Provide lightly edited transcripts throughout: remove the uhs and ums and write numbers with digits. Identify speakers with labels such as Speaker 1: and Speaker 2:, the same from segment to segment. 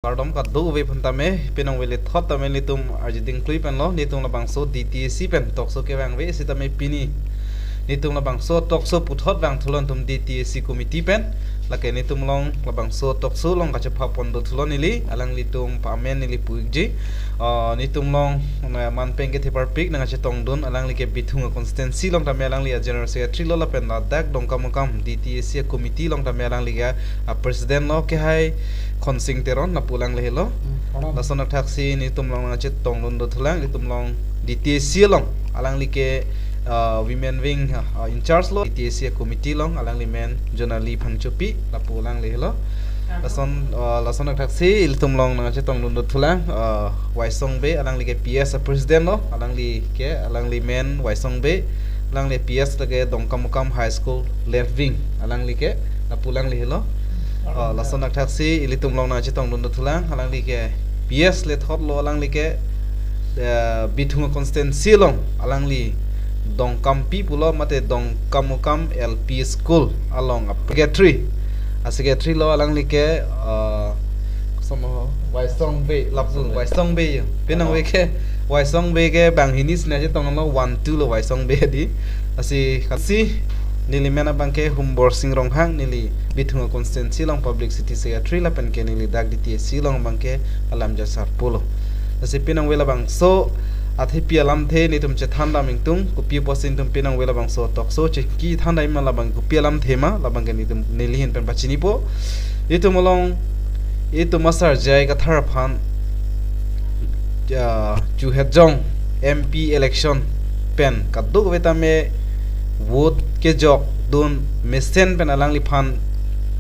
Speaker 1: Kardom ka do we phantame penong we le thot tame litum arjiting klui pen lo nitung la bangso DTC pen tokso ke wang we sitame pini nitung la bangso tokso puthot bang thulon tum DTC committee pen lake nitum long la bangso tokso long ka chapha pondo thulon nili alang litum pamen nili puigji nitum long man peng ke thepar pik nanga chetong dun alang like bithunga constituency long tame alang li general secretary lo la pen la dak dong kam DTC committee long tame alang liga president lo ke hai khonsing teron na pulang lehelo la sonak taksi ni tumlong na chet tong lon do thulang ni tumlong DTC long alang like women wing in charge lo DTC committee long alang li men jonali phangchupi la pulang lehelo la sonak taksi il tumlong na chet tong lon do thulang waisong be alang like PS president lo alang li men waisong be alang li PS lage dongkamukam high school left wing alang like la pulang lehelo la sonak taksi ilitum long na chitong lun thulang halang like PS le thot lo alang like bithunga constituency long alang li dongkam pi pulo mate dongkamukam LP school along a secretary lo alang like somo waisong be lapsung waisong be penang we ke waisong be ke bang hinis na chitong lo 1 2 lo waisong be di kasi nili mena bangke humbor singrong hang nili bithunga constituency long public city secretary la pen ke nili dak DTC long bangke alam jasar pulo asi pinang wela bang so athi pialam the ni tum che thanda mingtung ku pi posin tum pinang wela bang so tok so che ki thanda ima la bang ku pialam thema la bang ke ni tum nili hin pen pachini po itu molong itu masar jai ka thar phan chu hejong MP election pen ka duk weta me vote ke jok don mesen pen alang li phan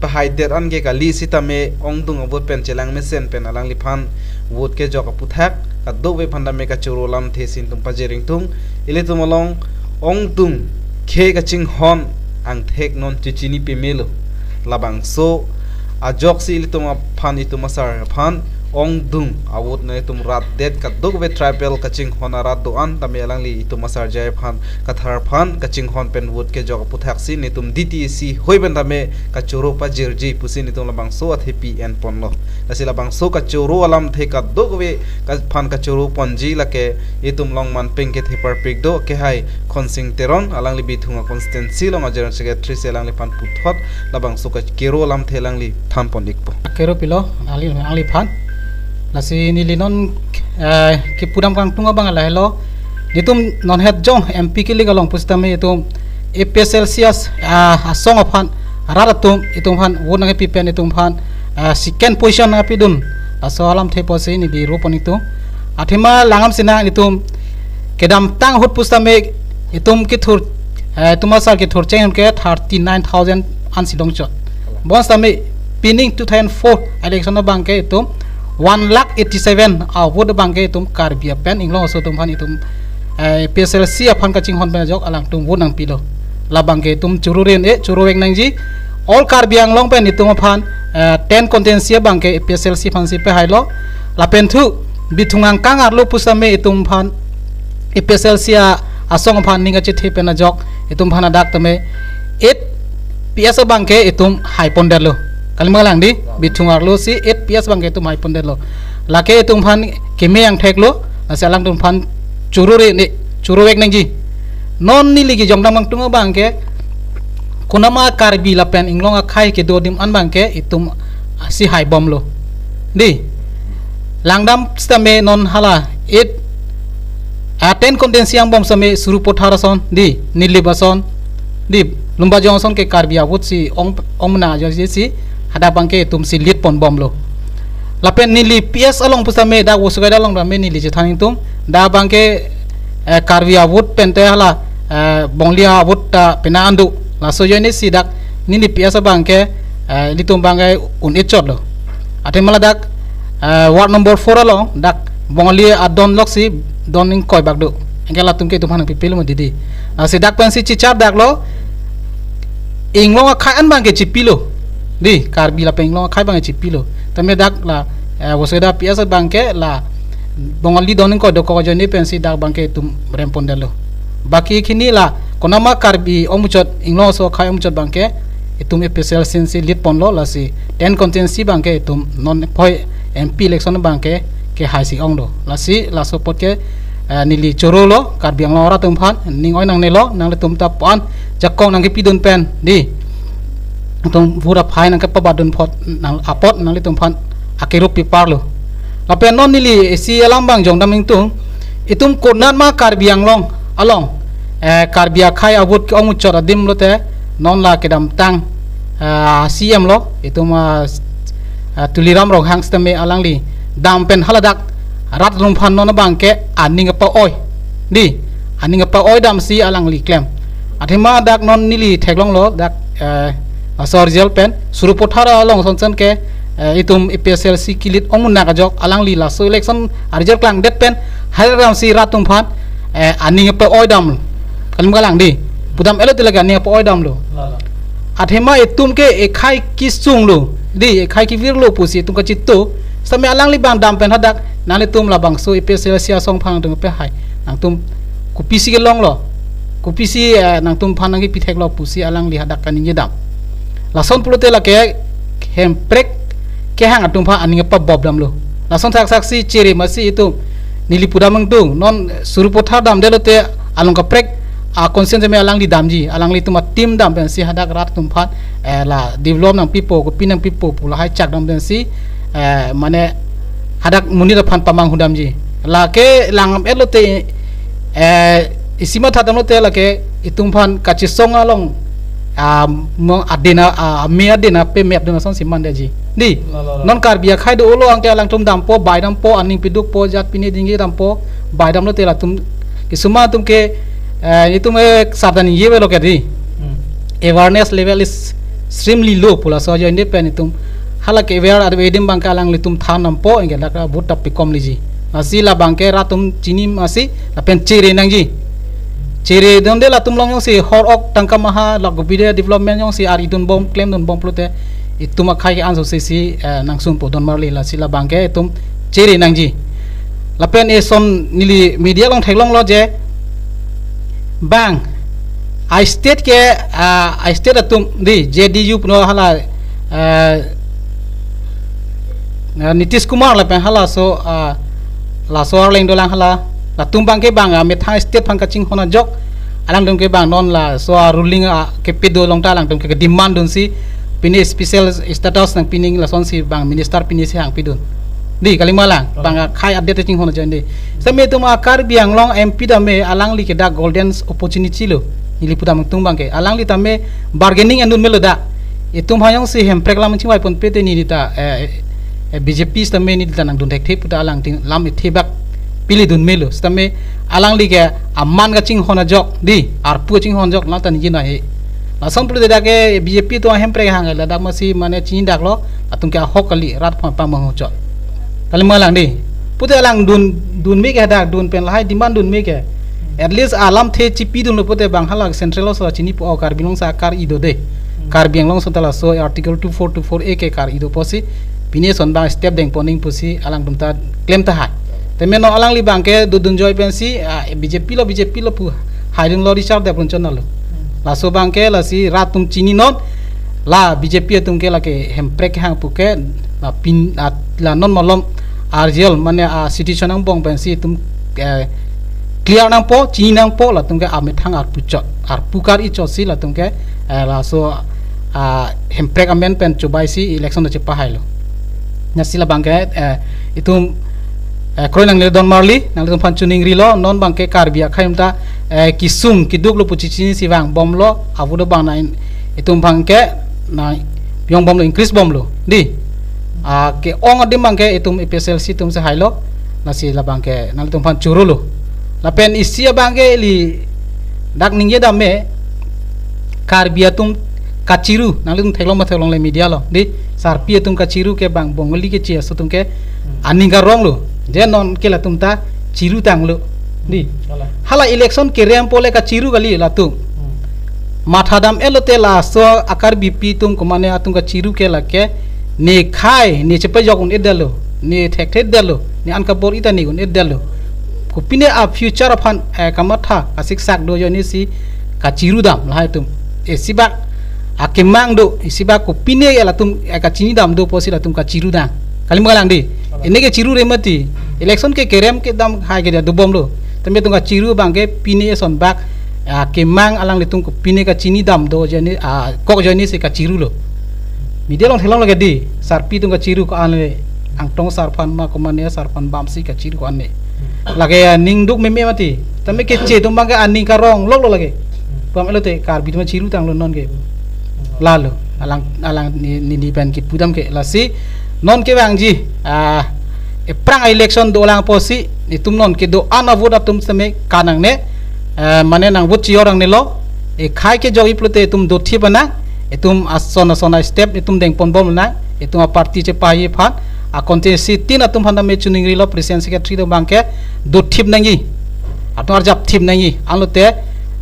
Speaker 1: pahai der an ke kali sitame ongdung vote pen chelang mesen pen alang li phan vote ke jok puthak ka do we phanda me ka churolam thesin tum pajering tung ile tumolong ongtung khe ka ching hon ang thek non chichini pe melo labang so a jok si ile tum phan itum sar phan ongdung awut na itum rat det ka dog we tribal kaching honarat do an tame alang li itum masar jai phan kathar phan kaching hon pen wood ke jog puthak si ni tum DTC hoiben tame ka choro pa jirji pusi ni tum labang so athepi en ponlo asila bang so ka choro alam the ka dog we ka phan ka choro ponji lake itum long man peng ke thepar pik do ke hai khonsing teron alang li bithunga constituency long ajar secretary selang li phan puthot labang so ka kero alam thelang li tham pon ikpo
Speaker 2: kero pilo ali phan nasi nilinon ki pudam kang tunga bang ala hello nitum non het jong MP ki ligalong pustame itum EPSLCS asong aphan raratum itum phan wonang pipen itum phan second position apidun asalam the posi ni di ropon itu athima langam sina itum kedam tang hut pustame itum ki thur tumasar ki thur chen ke 39000 ansidong chot bons tame pinning 2004 election bang ke itum 1,87,000 award bangke tum karbia pen inglong so tum phan itum PSLC aphan kaching hon ben jok alang tum wonang pilo la bangke tum chururen churuwek nangji all karbiang long pen itum phan 10 contensia bangke PSLC phan si pe hailo la pen thu bithungang kangar lo pusame itum phan PSLC asong phan ninga che the pen jok itum phan adak tame 8 PS bangke itum high ponder lo kalma lang di bithungar lo si 8 PS bangke tum hai ponder lo lake tum phan keme yang thek lo asalang tum phan churure ni churuwek nangji non ni ligi jongdang mang tunga bangke kunama karbi la pen inglong khai ke dodim an bangke itum si hai bom lo di langdam stame non hala 10 kontensiang bom same suru potharason di nilibason di lumba jongson ke karbi awut si ongna jo si ada bangke tum si lit pon bom lo lapen nili PS along pusame da wosugai da long da me nili jethang tum da bangke karvia wood pente hala bonglia wood ta pena andu la sojoni sidak nili PS bangke litum bangke un echot lo ate maladak ward number 4 along dak bonglia adon loksi doning koi bagdo engela tumke tum hanang pipil mo didi sidak pensi cicar dak lo inglong khaan bangke cipilo di karbi la penglong khai bang chipilo tame dak la woseda PS bangke la bongali donin ko doko joni pensi dak bangke tum rempondelo baki khini la konama karbi omuchot inglo so khai omuchot bangke itum special sensi lit ponlo la si 10 contensi bangke itum non poi MP election bang ke hai si ong do la support ke nili choro lo karbiang lo ora tum phan ning oi nang ne lo nang le tum ta pan jakong nang ke pidun pen di tum pura phai nang ke pabadun phot nang apot nang le tum phan akirup pi par lo la pen non nili si alam bang jong daming tung itum konat ma karbiang long along karbia khai abut ke ong chor adim lo te non la ke dam tang CM lo itum tuliram rong hang stame alang li dam pen haladak rat rum phan non bang ke aning pa oi di aning pa oi dam si alang li klem athima dak non nili theklong lo dak sorjel pen surupothara long sonsen ke itum EPSLC kilit omun na kajok alang li la so election arjel klang det pen haram si ratum phan aning pa oi dam kalim galang di pudam elo tilaga aning pa oi dam lo athima itum ke ekhai kisung lo di ekhai ki vir lo pusi tum ka chitto same alang li bang dam pen hadak nale tum la bang so EPSLC song phang tung pe hai nang tum kupisi ke long lo kupisi nang tum phan nang ki pithek lo pusi alang li hadak kaning dam la son pulote la ke hem prek ke hang atum pha aning pa bob dam lo la son thak saksi chere masi itu nili pudamang tung non surupotha dam delote along ka prek a conscience me alang li damji alang li tuma tim dam pen si hadak rat tum phan la develop nang pipo ko pinang pipo pula hai chak dam den si mane hadak munira phan pamang hudam ji la ke langam elote isima thadam lote la ke itum phan kachi songa long mo adena me adena pe map dena son siman de ji di non karbia khai do lo ang ke lang tum dam po bai dam po aning piduk po jat pini dingi dam po bai dam lote la tum kisuma tum ke itum sadani ye lo ke di awareness level is extremely low pula so jo independent itum halak aware ad wedim bang kalang litum thanam po engge lakra but tap pikom liji asila bangke ratum chini masi lapen chere nang ji chere donde la tum long yong si hor ok tangka maha lagobide development yong si ar idun bom claim don bom plute ituma khai an so si nang sum po don marli la sila bangke itum chere nang ji lapen e son nili media long thailong lo je bang I state ke I state atum di JDU pno hala Nitish Kumar la pen hala so la so arleng dolang hala la tumbang ke bang me thang state phang ka ching hona jok alang dong ke bang non la so ruling ke pedo long ta lang dong ke demand dun si pini special status nang pining la son si bang minister pini si hang pidun di kalimalang bang khai update ching hona jende same tum akar biang long MP da me alang li ke da golden opportunity lo ili pudam tumbang ke alang li ta me bargaining andun melo da itum hayong si hem preklam ching wai pon pete ni ta BJP stame ni tanang dun thek puta alang ting lam ithebak pili dun melo stame alang li ke amman ga ching hona jok di ar pu ching hon jok la tan ji na he la som pru de da ke BJP to hem pre hang la da masi mane chin dak lo atung ke hokali rat pa ma ho chot kali malang di puta alang dun mi ke da dun pen lai demand dun mi ke at least alam the chipi dun lo puta bang halak central so chini po kar bilong sa kar ido de kar biang long so tala so article 2424 a ke kar ido posi pini son bang step deng poning pusi alang tumta claim ta hai temen no alang li bang ke dudun joy pensi BJP lo pu haidung lo richard de pun channel la so bang ke la si ratum chini non la BJP tum ke la ke hemprek hang pu ke la pin la non molom arjel mane situation ang bong pensi tum clear nang po chini nang po la tum ke amit hang ar pu chot ar pu kar I chot si la tum ke la so hemprek amen pen chubai si election no chepa hai lo nasila bangke itu kroy nang le don marli nang le panchuning rilo non bangke karbia khaimta kisung kiduk lo puchichini siwang bom lo avudo bang nain itu bangke na yong bom lo increase bom lo di ke ong adim bangke itu EPSLC tum se hailo nasila bangke nang le panchuro lo la pen isia bangke li dak ningye dame karbia tum kaciru nang tum thelong le media lo di sarpi tum kaciru ke bang bongoli ke cia so tum ke aning ka rong lo je non ke la tum ta ciru tang lo di hala election ke rem pole kaciru kali la tum mathadam elote la so akar BP tum kumane atum kaciru ke la ke ne khai ne chepa jogun edalo ne thek dalo ne an ka bor ita ni gun edalo ko pine a future aphan kamatha asik sak do yo ni si kaciru dam la tum sibak akemang do isiba ko pine ya latum ka chini dam do posi latum ka ciru dang kali magalang di ini ke ciru remati election ke kerem ke dam hai ke dubom lo tame tunga ciru bangke pini son bak ke mang alang litung ko pini ka cini dam do jani kok jani se ka ciru lo media long thelong lagi di sarpi tunga ciru ko ane angtong sarpan ma komane sarpan bamsi ka ciru ko ane lagi ningduk meme mati tame ke ce tum bangke aning ka rong lok lo lagi pam elote kar bidma ciru tang lo non ke lalu alang ni pen ki pudam ke lasi non ke bang ji perang election do lang posi itum non ke do ana vote atum same kanang ne mane nang vote chi orang ne lo khai ke jogi plote itum do thi bana itum asona step itum deng pon bom na itum a party che pai phan a contest tin atum phanda me chuning ri lo president secretary do bangke do thip nangi atum arjap thip nangi alote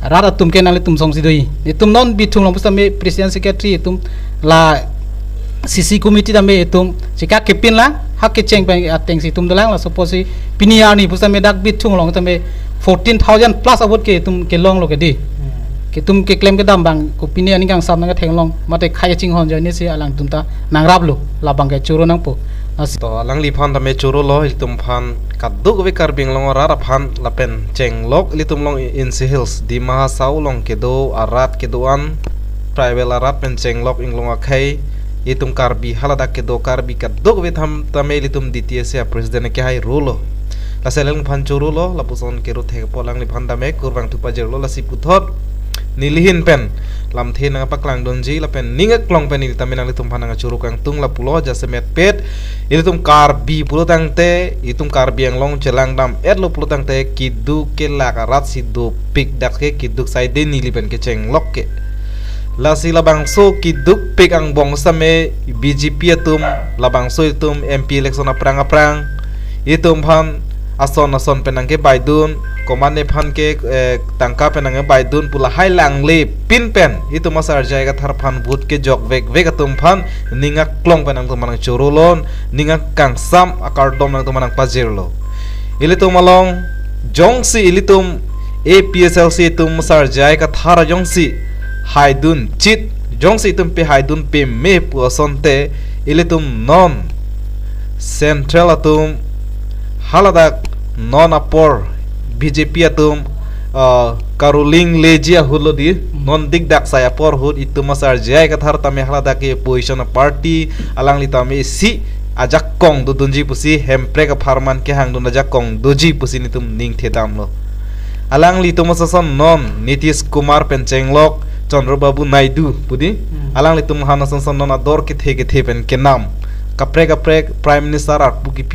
Speaker 2: rara tum ke nale tum song si doi itum non bitung long same president secretary itum la CC committee dame itum jika kepin la hak ke cheng bang ateng si tum dalang la suppose pinia ni pusame dak bitung long tame 14,000 plus avot ke tum ke long lo ke di ke tum ke claim ke dam bang ko pinia ni kang sam na theng long mate khai ching hon jani se alang tum ta nang rab lo la bang ke churo nang po
Speaker 1: to alang li phan dame churo lo itum phan kaduk we kar bing long rara phan la pen cheng lok litum long in si hills di ma sau long ke do arat ke doan private arat pen cheng lok ing long akhai itum karbi halada ke do karbi kaduk we tham tame litum DTS president ke hai rulo la seleng phan churo lo la puson ke ru the polang li phan dame kurbang tu pajer lo la si puthot nilihin pen lam the na paklang donji la pen ningak klong pen ni tamen litum phan nga churo kang tung la pulo ja semet pet itum karbi pulo tang te itum karbi ang long chelang dam et lo pulo tang te kidu ke la karat si do pik dak ke kiduk sai de nili pen ke cheng lok ke la si labang so kiduk pik ang bong same BJP atum labang so itum MP election aprang itum phan ason penang ke baidun komane phan ke tangka penang ke baidun pula hailang le pin pen itu masar jaiga thar phan but ke jok vek atum phan ninga klong penang tu manang churulon ninga kang sam akar dom nang tu manang pajirlo ilitum malong jongsi ilitum APSLC itum masar jaiga thar jongsi haidun chit jongsi itum pe haidun pe me puasonte ilitum non central atum halada non apor BJP atum karuling lejia hulodi non dik dak saya por hud itu masar jai kathar tame halada ke position party alang li tame si ajak kong do dunji pusi hempre ka farman ke hang dun ajak kong doji pusi nitum ning thedam lo alang li tum sason non Nitish Kumar pencenglok Chandrababu Naidu pudi alang li tum hana son non ador ke the pen ke nam kaprek prime minister arpu ki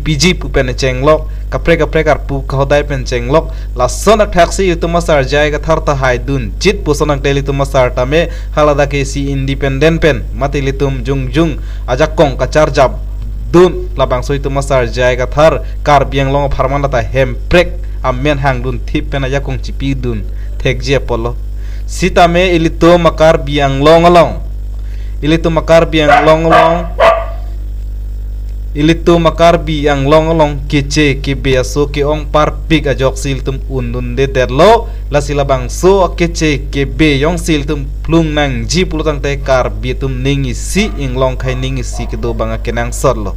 Speaker 1: PG pu pen chenglok kaprek arpu khodai pen chenglok lason taxi itu masar jai ka tharta haidun chit pusonang teli tu masar tame halada ke si independent pen mati litum jung ajak kong kachar jab dun labang so itu masar jai ka thar kar biang long pharman lata hemprek amen hang dun thip pen ajak kong chipi dun thekje polo sitame ilito makar biang long ilito makar biang long ilitu makarbi ang long kece ke beaso ke ong par pig ajok sil tum undun de derlo la sila bang so kece ke be yong sil tum plung nang ji pulutang te karbi tum ningi si ing long khai ningi si ke do banga kenang sorlo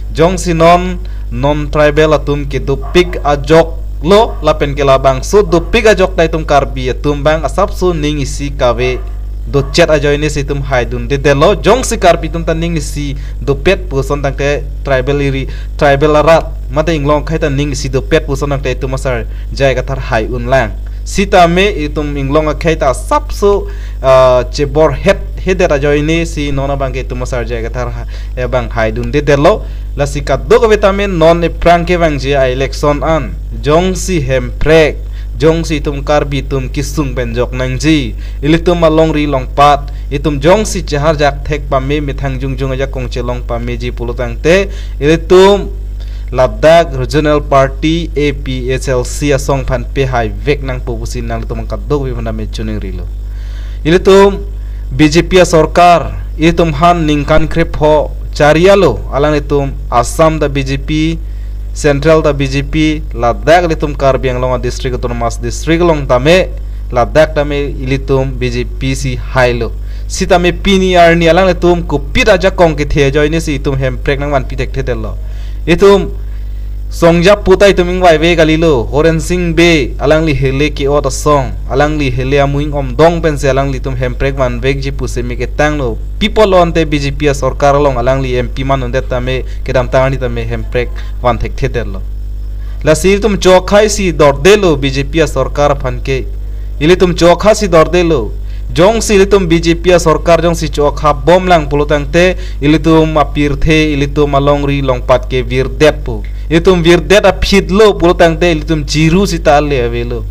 Speaker 1: jong si non tribal atum ke do pig ajok lo lapen ke labang so do pig ajok dai tum karbi tum bang asap so ningi si kawe do chat ajoy ni situm haidun de delo jong si karpi tum taning ni si do pet puson tang te tribal arat mate inglong khai ta ning si do pet puson tang te tum masar jai ka thar hai un lang sita me itum inglong khai ta sapso chebor header ajoy ni si nona bang ke tum masar jai ka thar bang haidun de delo la si ka do ka vitamin non e prank ke bang je election an jong si hemprek jong si tum karbi tum kisung benjok nangji ilitum malong ri long pat itum jong si chahar jak thek pa me mithang jung aja kong chelong pa meji pulutang te ilitum Ladakh Regional Party APSLC asong phan pe hai vek nang pupusin nang tum kadok bi phana me chuning rilo ilitum BJP sarkar ilitum han ningkan krep ho charialo alang itum Assam da BJP Central da BJP Ladakh litum karbiang longa district autonomous district long tame Ladakh tame ilitum BJP si hailo sita me pini arni alang le tum ku pita ja kong ke the joy ni si tum hem prek nang wan pitek the del lo itum songja putai tuming wai ve galilo horen sing be alang li hele ki ot song alang li hele amuing om dong pen se alang li tum hem prek wan vek ji puse mi ke tang lo people on te BJP sarkar long alang li MP man on deta me ke dam tangani ta me hem prek wan thek the del lo la si tum chokhai si dor de lo BJP sarkar phan ke ili tum chokha si dor de lo jong si ili tum BJP sarkar jong si chokha bom lang pulutang te ili tum apir the ili tum along ri long pat ke vir det pu itum vir det a phid lo pulutang te ili tum chiru si ta le avelo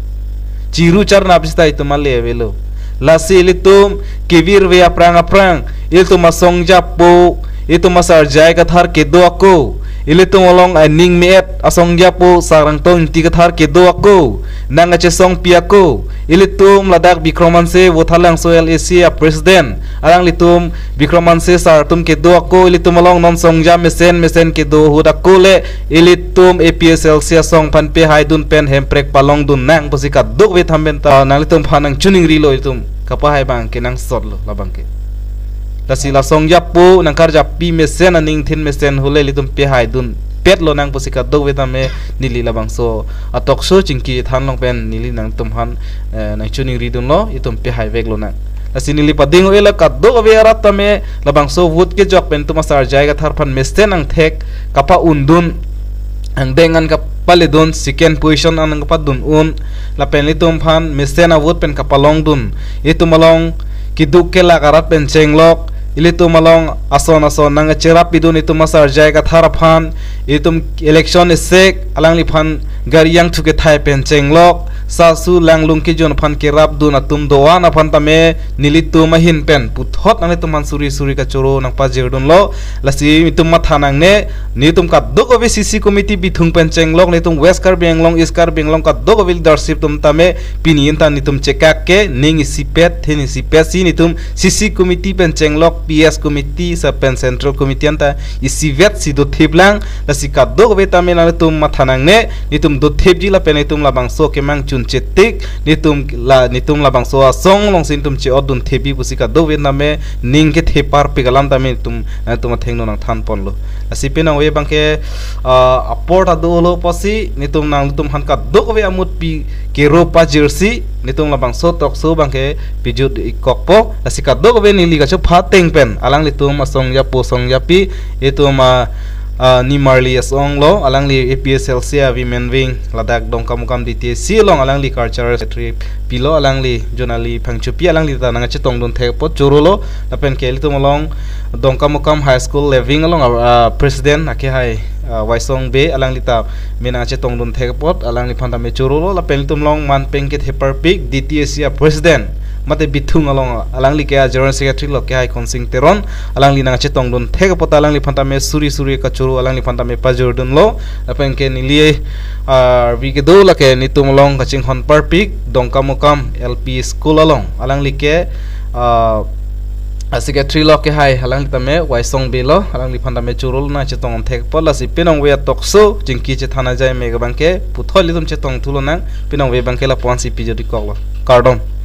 Speaker 1: chiru charna pista itum ale avelo la si ili tum ke vir ve aprang ili tum asong japo itum asar jai ka thar ke do ko ili tum along aning met asong japo sarang tong ti ka thar ke do ko nang ache song pia ko ili tum ladak Bikromanse wothalang soil Asia president alang litum Bikromanse sar tum ke do ko ili tum along non song jam mesen ke do huda ko le ili tum APSL sia song pan pe haidun pen hemprek palong dun nang posika dok we thamben ta nang litum phanang chuning ri lo itum kapa hai bang ke nang sot lo labang ke la sila song japo nang kar japi mesen aning thin mesen hule litum pe haidun pet lo nang posika dok we tame nili labang so atok so chingki than long pen nili nang tum han nang chuning ri dun lo itum pe hai vek lo nang asini lipa dingo ela kaddo ave arata me labang so wood ke jok pen tuma sar jaiga tharpan mesten ang thek kapa undun ang dengan kapale don second position ang kapadun la pen litum phan mesten a wood pen kapalong dun itu malong kiduk ke la karat pen chenglok ilitum malong ason nang cherap idun itu masar jaiga tharaphan itum election sek alang liphan gariyang thuke thai pen chenglok sasu langlung ki jon phan ke rap dun atum doan aphan tame nilitum mahin pen puthot nang tum suri ka choro nang pa jerdun lo lasi itum mathanang ne nitum ka dog obe CC committee bithung pen chenglok nitum west kar benglong east kar benglong ka dog obe leadership tum tame pinin tan nitum chekak ke ning sipet theni sipet si nitum CC committee pen chenglok PS committee sa pen central committee anta isivet si do thiblang lasi ka dog obe tame nang tum mathanang ne nitum do thibji la pen nitum la bangso ke mang cetik nitum la bangso song long sin tum che odun thebi busika do vietname ning ke thepar pigalam tame tum thengno nang than pon lo asipe nang we bangke aport adu lo pasi nitum nang tum han ka do we amut pi ke ro pa jersey nitum la bangso tok so bangke pijut ikokpo asika do we ni liga cho pha teng pen alang litum asong ya po song ya pi itum ni marli asong lo alang li APSL sia women wing ladak dong kamukam DTC long alang li cultural secretary pilo alang li jonali phangchu pi alang li ta nang che tong don the pot choro lo apen kel tu molong dong kamukam high school living along president ake hai waisong be alang li ta mena che tong don the pot alang li phanda me choro lo apen tum long man peng ke the perfect DTC president mate bithung along alang li ke general secretary lo ke hai konsing teron alang li nang che tong don thega pota alang li phanta me suri ka churu alang li phanta me pajur dun lo apen ke nilie vi ke do la ke nitum long kaching hon parpik dongka mukam LP school along alang li ke secretary lo ke hai alang li tame waisong be lo alang li phanta me churu na che tong thek pola si pinong we tokso jingki che thana jai me ga bangke puthol li tum che tong thulo nang pinong we bangke la ponsi pi jodi koklo cardon